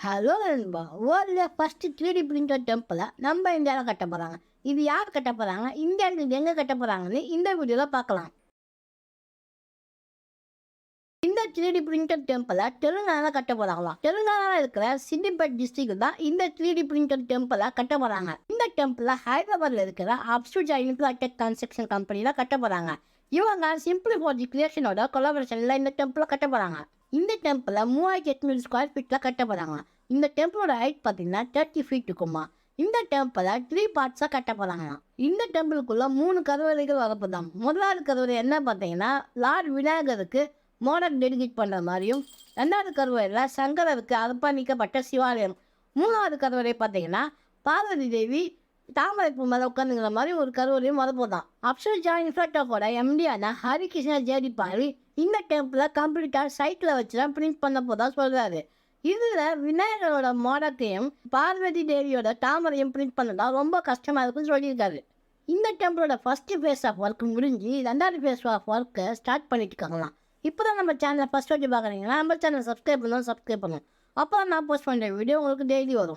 Hello நண்பா! வேர்ல்ட்ல first 3D printed டெம்பிள நம்ம இந்தியால கட்டப் போறாங்க. இது யார் கட்டப் போறாங்க? இந்தியால இது எங்க கட்டப் போறாங்கன்னு இந்த வீடியோல பார்க்கலாம். இந்த 3D பிரிண்டட் டெம்பிள தெலுங்கானால கட்டப் போறாங்களாம். தெலுங்கானால இருக்கிற சித்திபேட் டிஸ்ட்ரிக்ட்ல தான் இந்த 3D பிரிண்டட் டெம்பிள கட்டப் போறாங்க. இந்த டெம்பிள ஹைதராபாத்ல இருக்கிற அப்சுஜா இன்ஃப்ராடெக் கன்ஸ்ட்ரக்ஷன் கம்பெனில கட்டப் போறாங்க. இவங்க சிம்பிளி ஃபார் தி கிரியேஷனோட கொலாபரேஷன்ல இந்த டெம்பிள கட்டப் போறாங்க. இந்த டெம்பிள 3800 ஸ்கொயர் ஃபீட்ல கட்டப் போறாங்க. இந்த டெம்பிளோட ஹைட் பார்த்தீங்கன்னா 30 ஃபீட் இருக்குமா. இந்த டெம்பிள 3 பார்ட்ஸா கட்டப் போறாங்களாம். இந்த டெம்பிளுக்குள்ள 3 கருவறைகள் வரப்போதாம். முதலாவது கருவறை என்ன பார்த்தீங்கன்னா லார்ட் விநாயகருக்கு மோடக் டெடிகேட் பண்ணுற மாதிரியும், ரெண்டாவது கருவறையில் சங்கரருக்கு அர்ப்பணிக்கப்பட்ட சிவாலயம், மூணாவது கருவறை பார்த்தீங்கன்னா பார்வதி தேவி தாமரைப்பூ மேலே உட்காந்துங்கிற மாதிரி ஒரு கருவறையும் வரப்போதான். அப்சர்ஜா இன்ஃப்ராடெக்கோட எம்டியான ஹரிகிருஷ்ணா ஜேடிபாலி இந்த டெம்பிளை கம்ப்ளீட்டாக சைட்டில் வச்சு தான் பிரிண்ட் பண்ண போதா சொல்கிறாரு. இதில் விநாயகரோட மோடத்தையும் பார்வதி தேவியோட தாமரையும் பிரிண்ட் பண்ணதா ரொம்ப கஷ்டமாக இருக்குன்னு சொல்லியிருக்காரு. இந்த டெம்பிளோட ஃபர்ஸ்ட் ஃபேஸ் ஆஃப் ஒர்க் முடிஞ்சு ரெண்டாவது ஃபேஸ் ஆஃப் ஒர்க்கை ஸ்டார்ட் பண்ணிட்டு இருக்காங்களாம். இப்போ தான் நம்ம சேனலை ஃபஸ்ட் வாட்டி பார்க்குறீங்கன்னா நம்ம சேனல் சப்ஸ்கிரைப் பண்ணணும். அப்போ நான் போஸ்ட் பண்ணுற வீடியோ உங்களுக்கு டெய்லி வரும்.